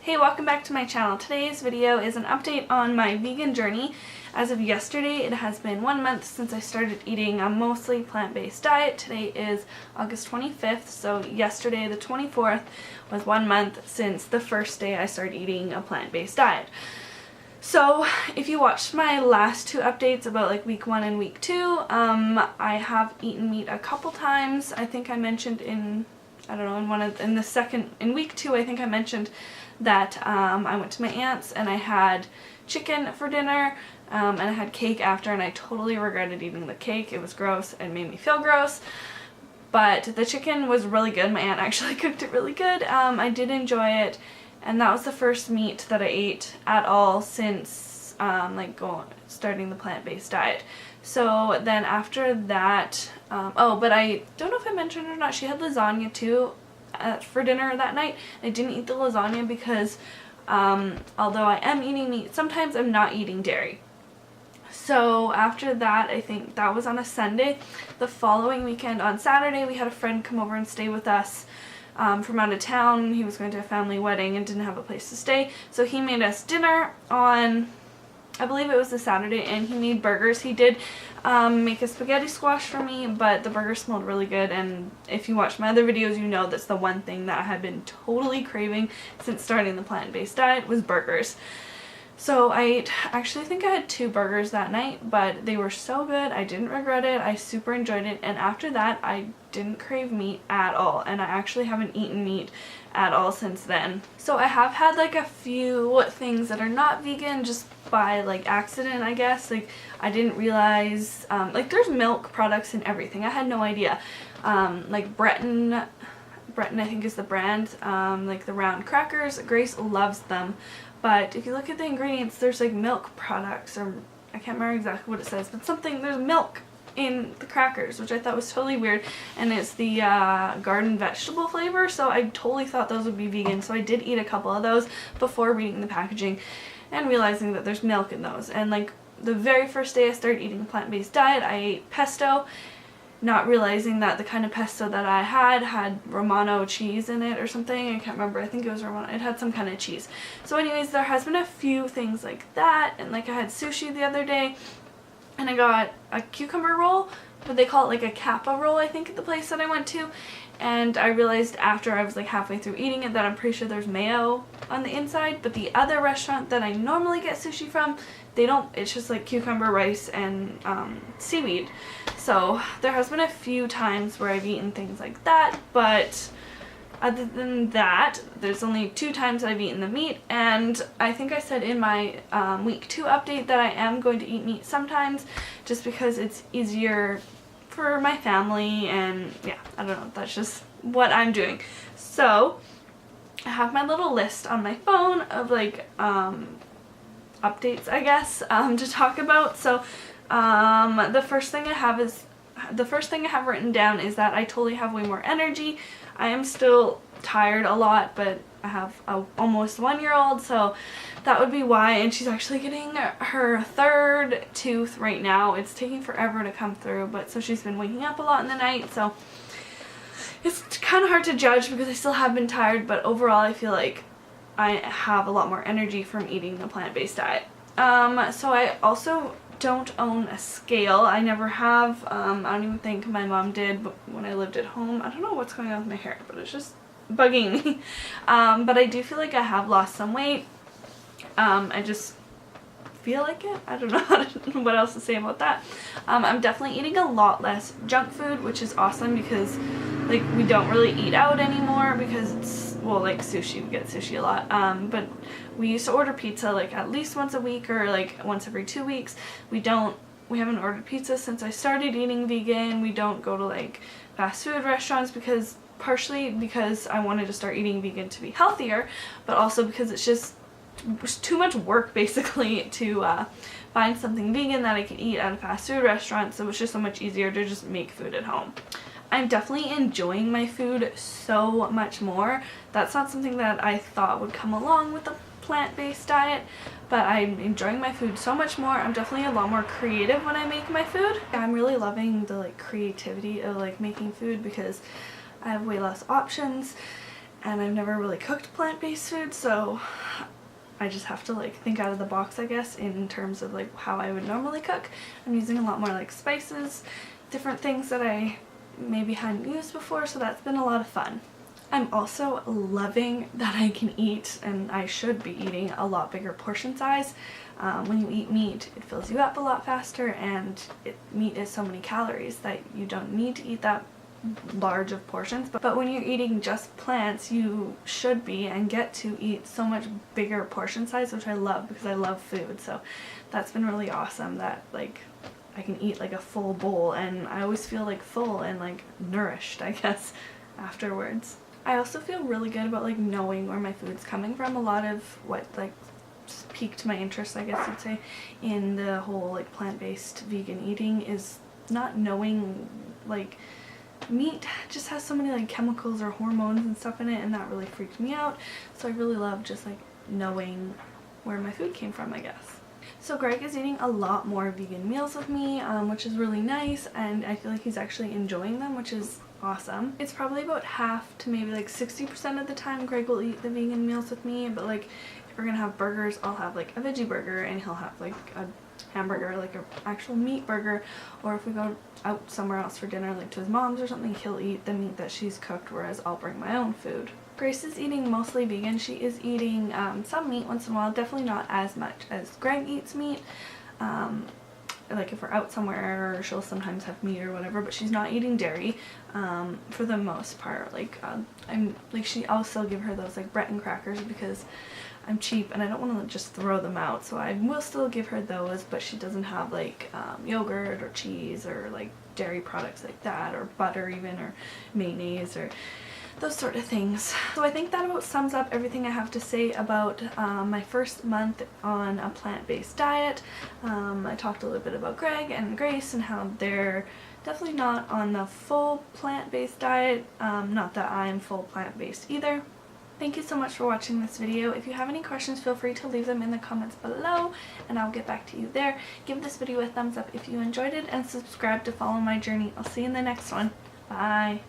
Hey, welcome back to my channel. Today's video is an update on my vegan journey. As of yesterday, it has been 1 month since I started eating a mostly plant-based diet. Today is August 25th, so yesterday the 24th was 1 month since the first day I started eating a plant-based diet. So if you watched my last two updates about like week 1 and week 2, I have eaten meat a couple times. I think I mentioned in week 2 I think I mentioned that I went to my aunt's and I had chicken for dinner and I had cake after, and I totally regretted eating the cake. It was gross and made me feel gross, but the chicken was really good. My aunt actually cooked it really good. I did enjoy it, and that was the first meat that I ate at all since starting the plant-based diet. So then after that, but I don't know if I mentioned it or not, she had lasagna too for dinner that night. I didn't eat the lasagna because although I am eating meat, sometimes I'm not eating dairy. So after that, I think that was on a Sunday. The following weekend on Saturday, we had a friend come over and stay with us from out of town. He was going to a family wedding and didn't have a place to stay, so he made us dinner on, I believe it was the Saturday, and he made burgers. He did make a spaghetti squash for me, but the burger smelled really good, and if you watch my other videos, you know that's the one thing that I had been totally craving since starting the plant-based diet was burgers. So I actually think I had 2 burgers that night, but they were so good. I didn't regret it. I super enjoyed it, and after that I didn't crave meat at all, and I actually haven't eaten meat at all since then. So I have had like a few things that are not vegan just by like accident, I guess. Like I didn't realize like there's milk products in everything. I had no idea. Like Breton I think is the brand, like the round crackers. Grace loves them, but if you look at the ingredients, there's like milk products, or I can't remember exactly what it says, but there's milk in the crackers, which I thought was totally weird, and it's the garden vegetable flavor, so I totally thought those would be vegan. So I did eat a couple of those before reading the packaging and realizing that there's milk in those. And like the very first day I started eating a plant-based diet, I ate pesto, not realizing that the kind of pesto that I had Romano cheese in it or something. I can't remember. I think it was Romano. It had some kind of cheese. So anyways, there has been a few things like that, and like I had sushi the other day, and I got a cucumber roll, but they call it like a kappa roll, I think, at the place that I went to. And I realized after I was like halfway through eating it that I'm pretty sure there's mayo on the inside, but the other restaurant that I normally get sushi from, they don't. It's just like cucumber, rice, and seaweed. So there has been a few times where I've eaten things like that, but other than that, there's only 2 times I've eaten the meat. And I think I said in my week 2 update that I am going to eat meat sometimes, just because it's easier for my family, and yeah, I don't know, that's just what I'm doing. So I have my little list on my phone of like updates, I guess, to talk about. So the first thing I have written down is that I totally have way more energy. I am still tired a lot, but I have a almost 1-year-old, so that would be why. And she's actually getting her 3rd tooth right now. It's taking forever to come through, but so she's been waking up a lot in the night, so it's kind of hard to judge because I still have been tired, but overall I feel like I have a lot more energy from eating the plant-based diet. So I also don't own a scale. I never have. I don't even think my mom did, but when I lived at home. I don't know what's going on with my hair, but it's just bugging me. But I do feel like I have lost some weight. I just feel like it. I don't know what else to say about that. I'm definitely eating a lot less junk food, which is awesome because like we don't really eat out anymore because it's, well, like sushi, we get sushi a lot, but we used to order pizza like at least once a week or like once every 2 weeks. We haven't ordered pizza since I started eating vegan. We don't go to like fast food restaurants because partially because I wanted to start eating vegan to be healthier, but also because it's just too much work basically to find something vegan that I could eat at a fast food restaurant, so it's just so much easier to just make food at home. I'm definitely enjoying my food so much more. That's not something that I thought would come along with the plant-based diet, but I'm enjoying my food so much more. I'm definitely a lot more creative when I make my food. I'm really loving the like creativity of like making food because I have way less options and I've never really cooked plant-based food, so I just have to like think out of the box, I guess, in terms of like how I would normally cook. I'm using a lot more like spices, different things that I maybe hadn't used before, so that's been a lot of fun. I'm also loving that I can eat, and I should be eating, a lot bigger portion size. When you eat meat, it fills you up a lot faster, and meat is so many calories that you don't need to eat that large of portions. But when you're eating just plants, you should be and get to eat so much bigger portion size, which I love because I love food. So that's been really awesome that like I can eat like a full bowl, and I always feel like full and like nourished, I guess, afterwards. I also feel really good about like knowing where my food's coming from. A lot of what like piqued my interest, I guess you'd say, in the whole like plant-based vegan eating is not knowing, like, meat just has so many like chemicals or hormones and stuff in it, and that really freaked me out. So I really love just like knowing where my food came from, I guess. So Greg is eating a lot more vegan meals with me, which is really nice, and I feel like he's actually enjoying them, which is awesome. It's probably about half to maybe like 60% of the time Greg will eat the vegan meals with me, but like if we're gonna have burgers, I'll have like a veggie burger and he'll have like a hamburger, like an actual meat burger, or if we go out somewhere else for dinner, like to his mom's or something, he'll eat the meat that she's cooked, whereas I'll bring my own food. Grace is eating mostly vegan. She is eating some meat once in a while, definitely not as much as Greg eats meat. Like if we're out somewhere, she'll sometimes have meat or whatever, but she's not eating dairy for the most part. Like I'll still give her those like Breton crackers because I'm cheap and I don't want to just throw them out, so I will still give her those, but she doesn't have like yogurt or cheese or like dairy products like that, or butter even, or mayonnaise, or those sort of things. So I think that about sums up everything I have to say about my first month on a plant-based diet. I talked a little bit about Greg and Grace and how they're definitely not on the full plant-based diet. Not that I'm full plant-based either. Thank you so much for watching this video. If you have any questions, feel free to leave them in the comments below and I'll get back to you there. Give this video a thumbs up if you enjoyed it, and subscribe to follow my journey. I'll see you in the next one. Bye!